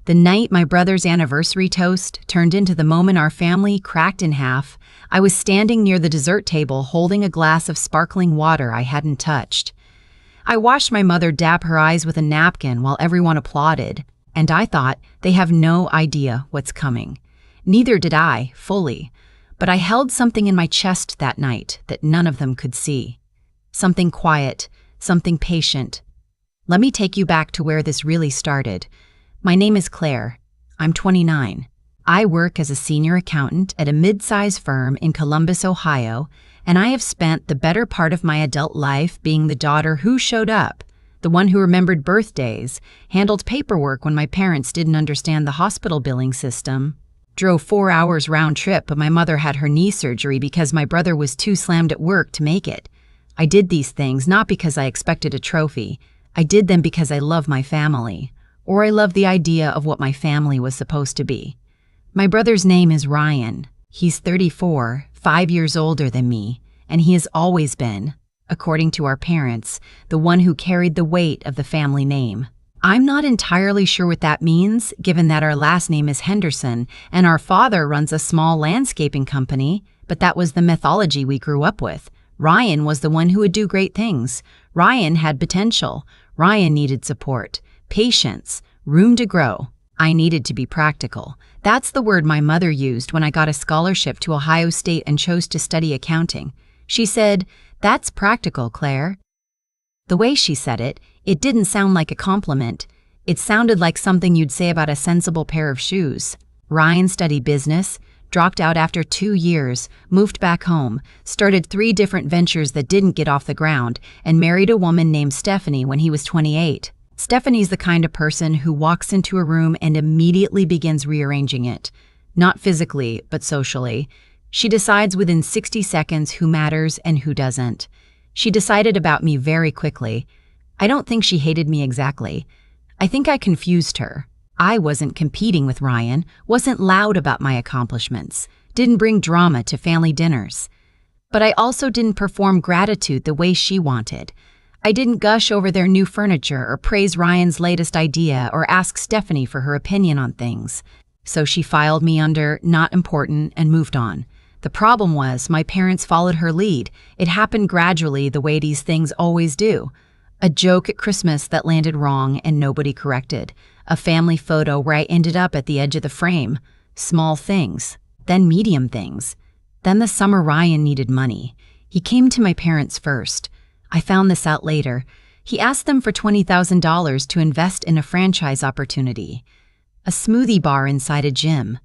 The night my brother's anniversary toast turned into the moment our family cracked in half, I was standing near the dessert table holding a glass of sparkling water I hadn't touched. I watched my mother dab her eyes with a napkin while everyone applauded, and I thought, they have no idea what's coming. Neither did I, fully, but I held something in my chest that night that none of them could see. Something quiet, something patient. Let me take you back to where this really started. My name is Claire. I'm 29. I work as a senior accountant at a mid-size firm in Columbus, Ohio, and I have spent the better part of my adult life being the daughter who showed up, the one who remembered birthdays, handled paperwork when my parents didn't understand the hospital billing system, drove 4 hours round trip but my mother had her knee surgery because my brother was too slammed at work to make it. I did these things not because I expected a trophy. I did them because I love my family, or I love the idea of what my family was supposed to be. My brother's name is Ryan. He's 34, 5 years older than me, and he has always been, according to our parents, the one who carried the weight of the family name. I'm not entirely sure what that means, given that our last name is Henderson and our father runs a small landscaping company, but that was the mythology we grew up with. Ryan was the one who would do great things. Ryan had potential. Ryan needed support, patience, room to grow. I needed to be practical. That's the word my mother used when I got a scholarship to Ohio State and chose to study accounting. She said, "That's practical, Claire." The way she said it, it didn't sound like a compliment. It sounded like something you'd say about a sensible pair of shoes. Ryan studied business, dropped out after 2 years, moved back home, started 3 different ventures that didn't get off the ground, and married a woman named Stephanie when he was 28. Stephanie's the kind of person who walks into a room and immediately begins rearranging it. Not physically, but socially. She decides within 60 seconds who matters and who doesn't. She decided about me very quickly. I don't think she hated me exactly. I think I confused her. I wasn't competing with Ryan, wasn't loud about my accomplishments, didn't bring drama to family dinners. But I also didn't perform gratitude the way she wanted. I didn't gush over their new furniture or praise Ryan's latest idea or ask Stephanie for her opinion on things. So she filed me under not important and moved on. The problem was my parents followed her lead. It happened gradually the way these things always do. A joke at Christmas that landed wrong and nobody corrected. A family photo where I ended up at the edge of the frame. Small things. Then medium things. Then the summer Ryan needed money. He came to my parents first. I found this out later. He asked them for $20,000 to invest in a franchise opportunity. A smoothie bar inside a gym.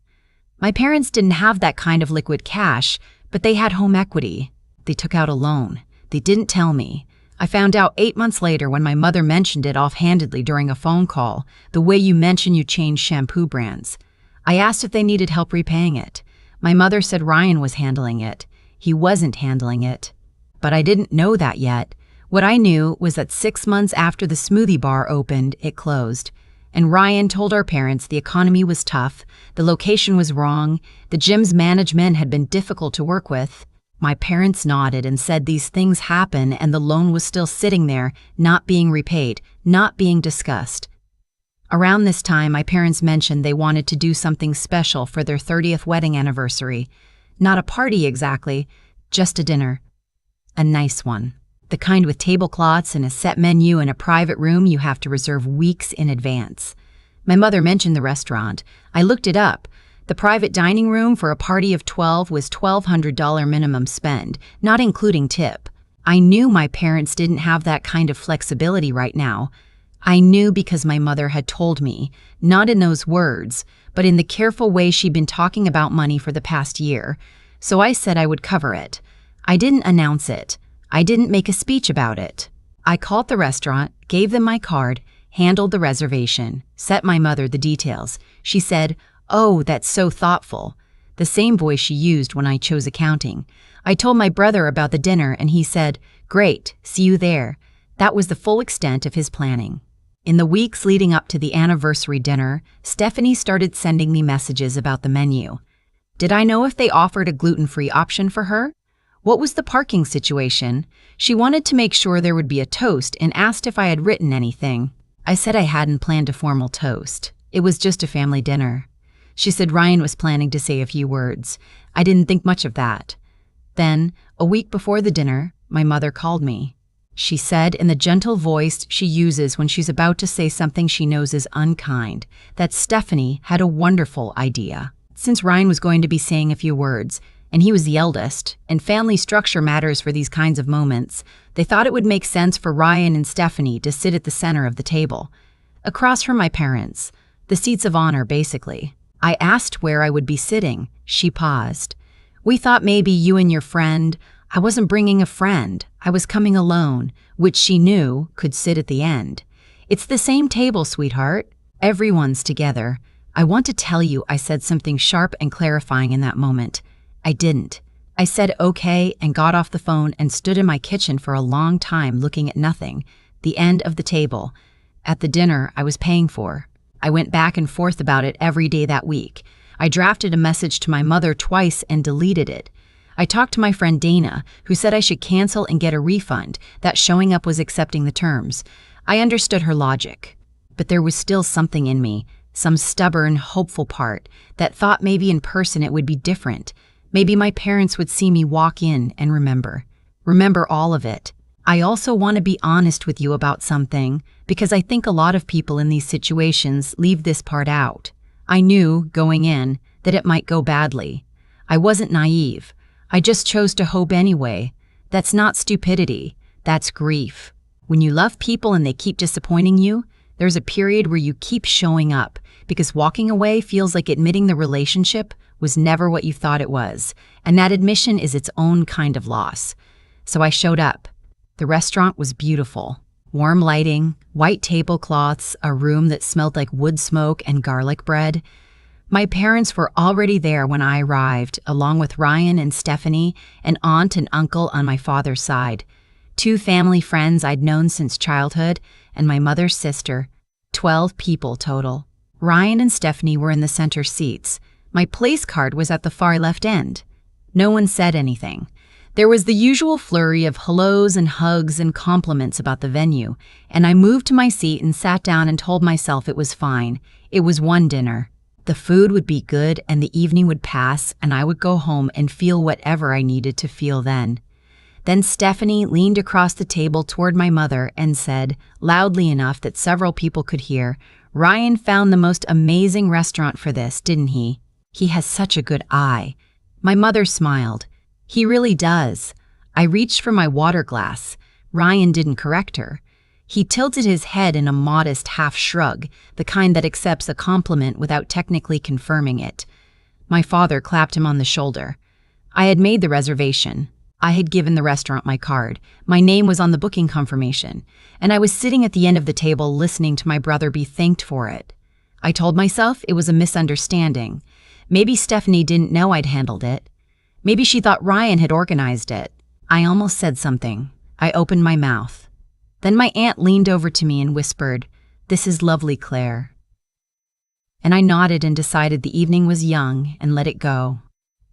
My parents didn't have that kind of liquid cash, but they had home equity. They took out a loan. They didn't tell me. I found out 8 months later when my mother mentioned it offhandedly during a phone call, the way you mention you changed shampoo brands. I asked if they needed help repaying it. My mother said Ryan was handling it. He wasn't handling it. But I didn't know that yet. What I knew was that 6 months after the smoothie bar opened, it closed. And Ryan told our parents the economy was tough, the location was wrong, the gym's management had been difficult to work with. My parents nodded and said these things happen and the loan was still sitting there, not being repaid, not being discussed. Around this time, my parents mentioned they wanted to do something special for their 30th wedding anniversary. Not a party exactly, just a dinner. A nice one. The kind with tablecloths and a set menu in a private room you have to reserve weeks in advance. My mother mentioned the restaurant. I looked it up. The private dining room for a party of 12 was $1,200 minimum spend, not including tip. I knew my parents didn't have that kind of flexibility right now. I knew because my mother had told me, not in those words, but in the careful way she'd been talking about money for the past year. So I said I would cover it. I didn't announce it. I didn't make a speech about it. I called the restaurant, gave them my card, handled the reservation, sent my mother the details. She said, "Oh, that's so thoughtful," the same voice she used when I chose accounting. I told my brother about the dinner and he said, "Great, see you there." That was the full extent of his planning. In the weeks leading up to the anniversary dinner, Stephanie started sending me messages about the menu. Did I know if they offered a gluten-free option for her? What was the parking situation? She wanted to make sure there would be a toast and asked if I had written anything. I said I hadn't planned a formal toast. It was just a family dinner. She said Ryan was planning to say a few words. I didn't think much of that. Then, a week before the dinner, my mother called me. She said in the gentle voice she uses when she's about to say something she knows is unkind, that Stephanie had a wonderful idea. Since Ryan was going to be saying a few words, and he was the eldest, and family structure matters for these kinds of moments, they thought it would make sense for Ryan and Stephanie to sit at the center of the table, across from my parents, the seats of honor basically. I asked where I would be sitting. She paused. We thought maybe you and your friend. I wasn't bringing a friend. I was coming alone, which she knew could sit at the end. It's the same table, sweetheart. Everyone's together. I want to tell you I said something sharp and clarifying in that moment. I didn't. I said okay and got off the phone and stood in my kitchen for a long time looking at nothing, the end of the table, at the dinner I was paying for. I went back and forth about it every day that week. I drafted a message to my mother twice and deleted it. I talked to my friend Dana, who said I should cancel and get a refund, that showing up was accepting the terms. I understood her logic. But there was still something in me, some stubborn, hopeful part, that thought maybe in person it would be different. Maybe my parents would see me walk in and remember all of it. I also want to be honest with you about something, because I think a lot of people in these situations leave this part out. I knew, going in, that it might go badly. I wasn't naive. I just chose to hope anyway. That's not stupidity. That's grief. When you love people and they keep disappointing you, there's a period where you keep showing up, because walking away feels like admitting the relationship was never what you thought it was, and that admission is its own kind of loss. So I showed up. The restaurant was beautiful. Warm lighting, white tablecloths, a room that smelled like wood smoke and garlic bread. My parents were already there when I arrived, along with Ryan and Stephanie, an aunt and uncle on my father's side, 2 family friends I'd known since childhood, and my mother's sister. 12 people total. Ryan and Stephanie were in the center seats. My place card was at the far left end. No one said anything. There was the usual flurry of hellos and hugs and compliments about the venue, and I moved to my seat and sat down and told myself it was fine. It was one dinner. The food would be good and the evening would pass and I would go home and feel whatever I needed to feel then. Then Stephanie leaned across the table toward my mother and said, loudly enough that several people could hear, "Ryan found the most amazing restaurant for this, didn't he? He has such a good eye." My mother smiled. "He really does." I reached for my water glass. Ryan didn't correct her. He tilted his head in a modest half shrug, the kind that accepts a compliment without technically confirming it. My father clapped him on the shoulder. I had made the reservation. I had given the restaurant my card. My name was on the booking confirmation, and I was sitting at the end of the table listening to my brother be thanked for it. I told myself it was a misunderstanding. Maybe Stephanie didn't know I'd handled it. Maybe she thought Ryan had organized it. I almost said something. I opened my mouth. Then my aunt leaned over to me and whispered, "This is lovely, Claire." And I nodded and decided the evening was young and let it go.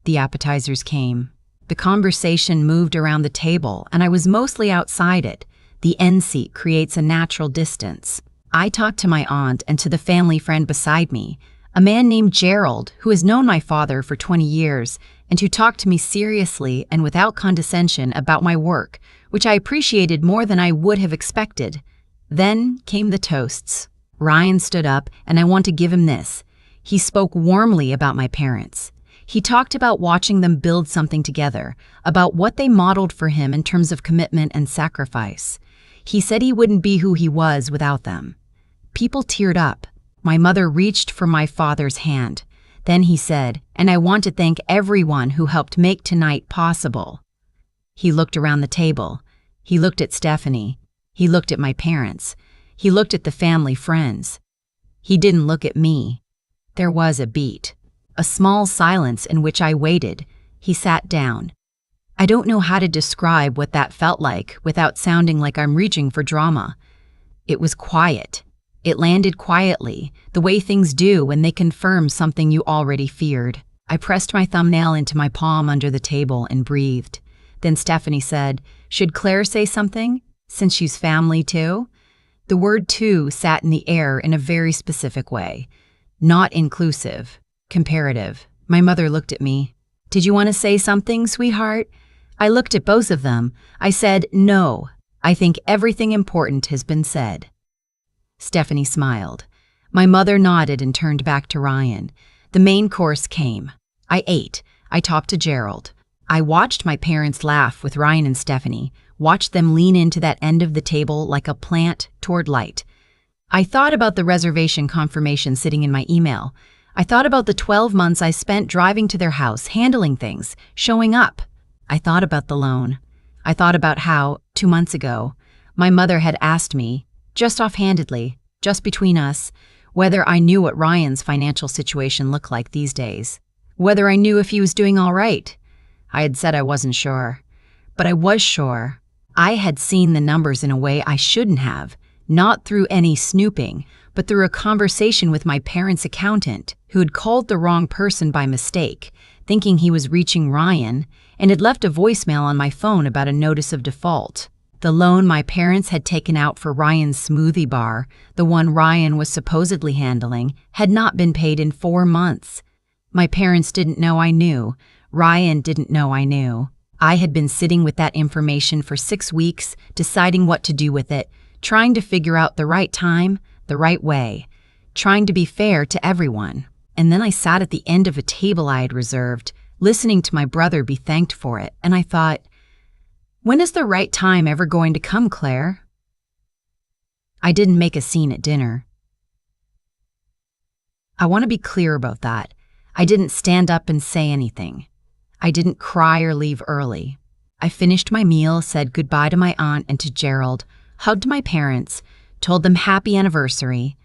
The appetizers came. The conversation moved around the table, and I was mostly outside it. The end seat creates a natural distance. I talked to my aunt and to the family friend beside me, a man named Gerald, who has known my father for 20 years, and who talked to me seriously and without condescension about my work, which I appreciated more than I would have expected. Then came the toasts. Ryan stood up, and I want to give him this. He spoke warmly about my parents. He talked about watching them build something together, about what they modeled for him in terms of commitment and sacrifice. He said he wouldn't be who he was without them. People teared up. My mother reached for my father's hand. Then he said, "And I want to thank everyone who helped make tonight possible." He looked around the table. He looked at Stephanie. He looked at my parents. He looked at the family friends. He didn't look at me. There was a beat. A small silence in which I waited. He sat down. I don't know how to describe what that felt like without sounding like I'm reaching for drama. It was quiet. It landed quietly, the way things do when they confirm something you already feared. I pressed my thumbnail into my palm under the table and breathed. Then Stephanie said, "Should Claire say something, since she's family too?" The word "to" sat in the air in a very specific way. Not inclusive, comparative. My mother looked at me. "Did you want to say something, sweetheart?" I looked at both of them. I said, "No, I think everything important has been said." Stephanie smiled. My mother nodded and turned back to Ryan. The main course came. I ate. I talked to Gerald. I watched my parents laugh with Ryan and Stephanie, watched them lean into that end of the table like a plant toward light. I thought about the reservation confirmation sitting in my email. I thought about the 12 months I spent driving to their house, handling things, showing up. I thought about the loan. I thought about how, 2 months ago, my mother had asked me, just offhandedly, just between us, whether I knew what Ryan's financial situation looked like these days. Whether I knew if he was doing all right. I had said I wasn't sure. But I was sure. I had seen the numbers in a way I shouldn't have, not through any snooping, but through a conversation with my parents' accountant, who had called the wrong person by mistake, thinking he was reaching Ryan, and had left a voicemail on my phone about a notice of default. The loan my parents had taken out for Ryan's smoothie bar, the one Ryan was supposedly handling, had not been paid in 4 months. My parents didn't know I knew. Ryan didn't know I knew. I had been sitting with that information for 6 weeks, deciding what to do with it, trying to figure out the right time, the right way, trying to be fair to everyone. And then I sat at the end of a table I had reserved, listening to my brother be thanked for it, and I thought, when is the right time ever going to come, Claire? I didn't make a scene at dinner. I want to be clear about that. I didn't stand up and say anything. I didn't cry or leave early. I finished my meal, said goodbye to my aunt and to Gerald, hugged my parents, told them happy anniversary.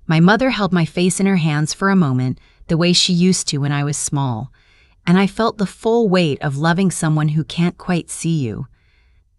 My mother held my face in her hands for a moment, the way she used to when I was small, and I felt the full weight of loving someone who can't quite see you.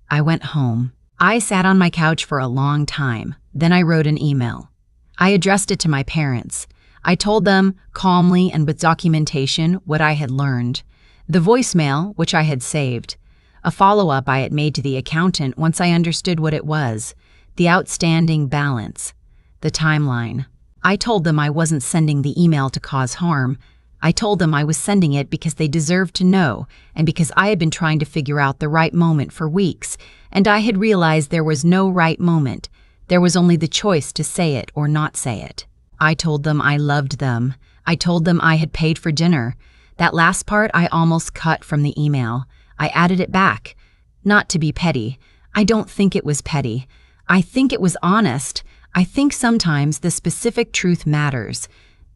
I went home. I sat on my couch for a long time. Then I wrote an email. I addressed it to my parents. I told them, calmly and with documentation, what I had learned. The voicemail, which I had saved. A follow-up I had made to the accountant once I understood what it was. The outstanding balance. The timeline. I told them I wasn't sending the email to cause harm. I told them I was sending it because they deserved to know, and because I had been trying to figure out the right moment for weeks, and I had realized there was no right moment. There was only the choice to say it or not say it. I told them I loved them. I told them I had paid for dinner. That last part I almost cut from the email. I added it back. Not to be petty. I don't think it was petty. I think it was honest. I think sometimes the specific truth matters.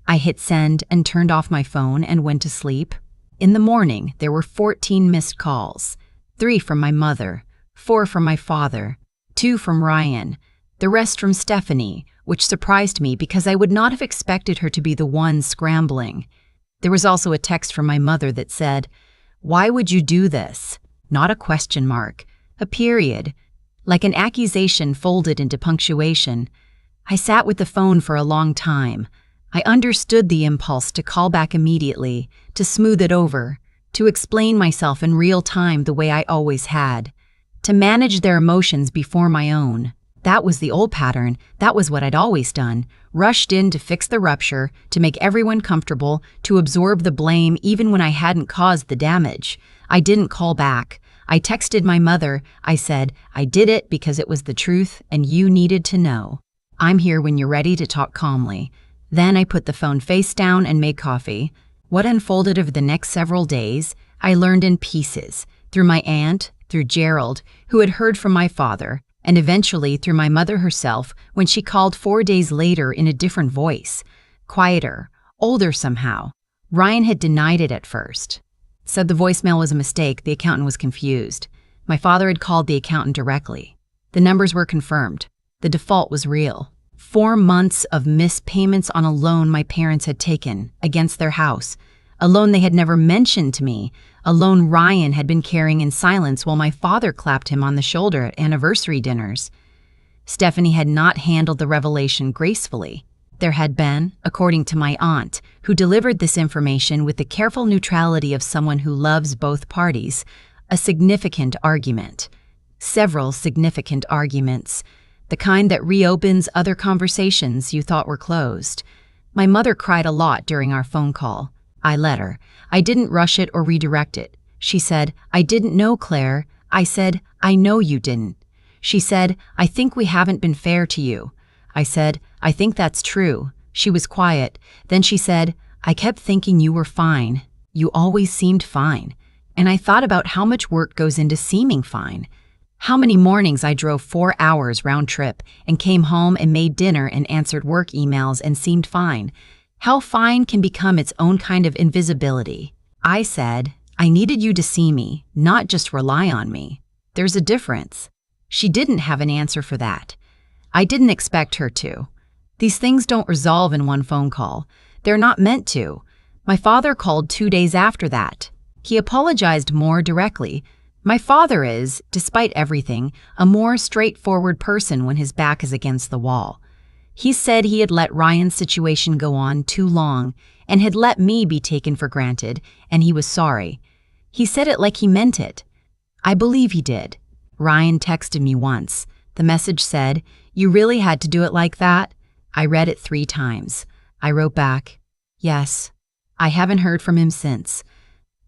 I hit send and turned off my phone and went to sleep. In the morning, there were 14 missed calls. 3 from my mother, 4 from my father, 2 from Ryan, the rest from Stephanie, which surprised me because I would not have expected her to be the one scrambling. There was also a text from my mother that said, "Why would you do this?" Not a question mark, a period, like an accusation folded into punctuation. I sat with the phone for a long time. I understood the impulse to call back immediately, to smooth it over, to explain myself in real time the way I always had, to manage their emotions before my own. That was the old pattern. That was what I'd always done. Rushed in to fix the rupture, to make everyone comfortable, to absorb the blame even when I hadn't caused the damage. I didn't call back. I texted my mother. I said, I did it because it was the truth and you needed to know. I'm here when you're ready to talk calmly. Then I put the phone face down and made coffee. What unfolded over the next several days, I learned in pieces, through my aunt, through Gerald, who had heard from my father, and eventually through my mother herself when she called 4 days later in a different voice, quieter, older somehow. Ryan had denied it at first. Said the voicemail was a mistake, the accountant was confused. My father had called the accountant directly. The numbers were confirmed. The default was real. 4 months of missed payments on a loan my parents had taken against their house, a loan they had never mentioned to me, a loan Ryan had been carrying in silence while my father clapped him on the shoulder at anniversary dinners. Stephanie had not handled the revelation gracefully. There had been, according to my aunt, who delivered this information with the careful neutrality of someone who loves both parties, a significant argument. Several significant arguments. the kind that reopens other conversations you thought were closed. My mother cried a lot during our phone call. I let her. I didn't rush it or redirect it. She said, "I didn't know, Claire." I said, "I know you didn't." She said, "I think we haven't been fair to you." I said, "I think that's true." She was quiet. Then she said, "I kept thinking you were fine. You always seemed fine." And I thought about how much work goes into seeming fine. How many mornings I drove 4 hours round trip and came home and made dinner and answered work emails and seemed fine. How fine can become its own kind of invisibility. I said, "I needed you to see me, not just rely on me. There's a difference." She didn't have an answer for that. I didn't expect her to. These things don't resolve in one phone call. They're not meant to. My father called 2 days after that. He apologized more directly. My father is, despite everything, a more straightforward person when his back is against the wall. He said he had let Ryan's situation go on too long and had let me be taken for granted, and he was sorry. He said it like he meant it. I believe he did. Ryan texted me once. The message said, "You really had to do it like that?" I read it 3 times. I wrote back, "Yes." I haven't heard from him since.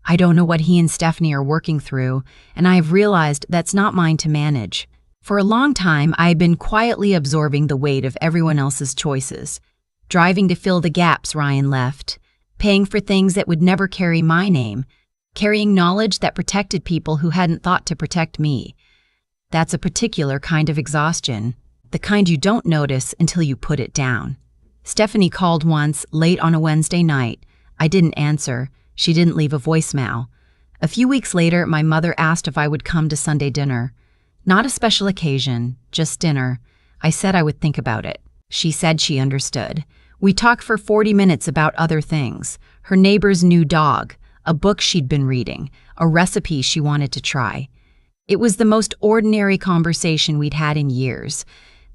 I don't know what he and Stephanie are working through, and I have realized that's not mine to manage. For a long time, I had been quietly absorbing the weight of everyone else's choices, driving to fill the gaps Ryan left, paying for things that would never carry my name, carrying knowledge that protected people who hadn't thought to protect me. That's a particular kind of exhaustion, the kind you don't notice until you put it down. Stephanie called once, late on a Wednesday night. I didn't answer. She didn't leave a voicemail. A few weeks later, my mother asked if I would come to Sunday dinner. Not a special occasion, just dinner. I said I would think about it. She said she understood. We talked for 40 minutes about other things. Her neighbor's new dog, a book she'd been reading, a recipe she wanted to try. It was the most ordinary conversation we'd had in years.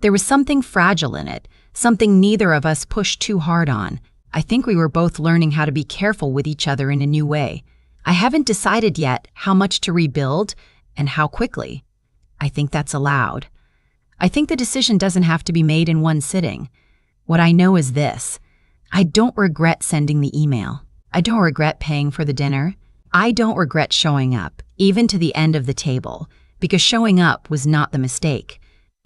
There was something fragile in it, something neither of us pushed too hard on. I think we were both learning how to be careful with each other in a new way. I haven't decided yet how much to rebuild and how quickly. I think that's allowed. I think the decision doesn't have to be made in one sitting. What I know is this. I don't regret sending the email. I don't regret paying for the dinner. I don't regret showing up, even to the end of the table, because showing up was not the mistake.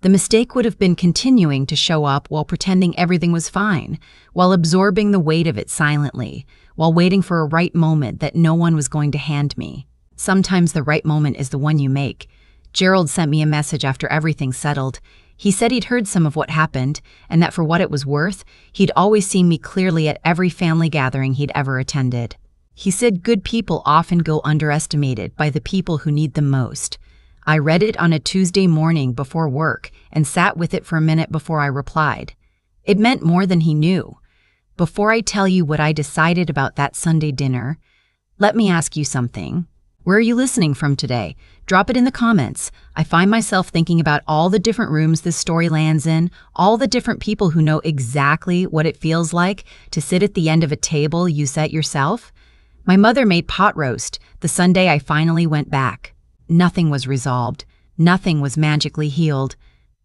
The mistake would have been continuing to show up while pretending everything was fine, while absorbing the weight of it silently, while waiting for a right moment that no one was going to hand me. Sometimes the right moment is the one you make. Gerald sent me a message after everything settled. He said he'd heard some of what happened, and that for what it was worth, he'd always seen me clearly at every family gathering he'd ever attended. He said good people often go underestimated by the people who need them most. I read it on a Tuesday morning before work and sat with it for a minute before I replied. It meant more than he knew. Before I tell you what I decided about that Sunday dinner, let me ask you something. Where are you listening from today? Drop it in the comments. I find myself thinking about all the different rooms this story lands in, all the different people who know exactly what it feels like to sit at the end of a table you set yourself. My mother made pot roast the Sunday I finally went back. Nothing was resolved. Nothing was magically healed.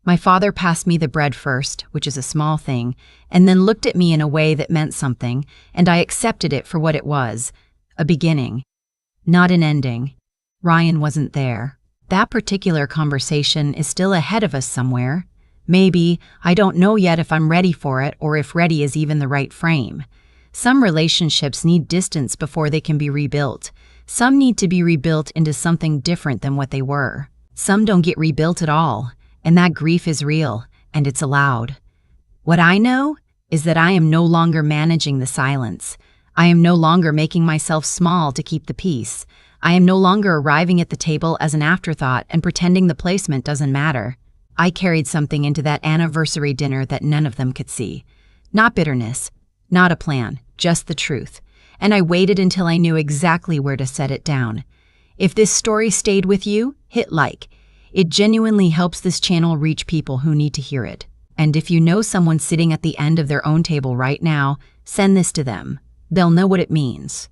My father passed me the bread first, which is a small thing, and then looked at me in a way that meant something, and I accepted it for what it was, a beginning, not an ending. Ryan wasn't there. That particular conversation is still ahead of us somewhere. Maybe, I don't know yet if I'm ready for it or if ready is even the right frame. Some relationships need distance before they can be rebuilt. Some need to be rebuilt into something different than what they were. Some don't get rebuilt at all, and that grief is real, and it's allowed. What I know is that I am no longer managing the silence. I am no longer making myself small to keep the peace. I am no longer arriving at the table as an afterthought and pretending the placement doesn't matter. I carried something into that anniversary dinner that none of them could see. Not bitterness, not a plan, just the truth. And I waited until I knew exactly where to set it down. If this story stayed with you, hit like. It genuinely helps this channel reach people who need to hear it. And if you know someone sitting at the end of their own table right now, send this to them. They'll know what it means.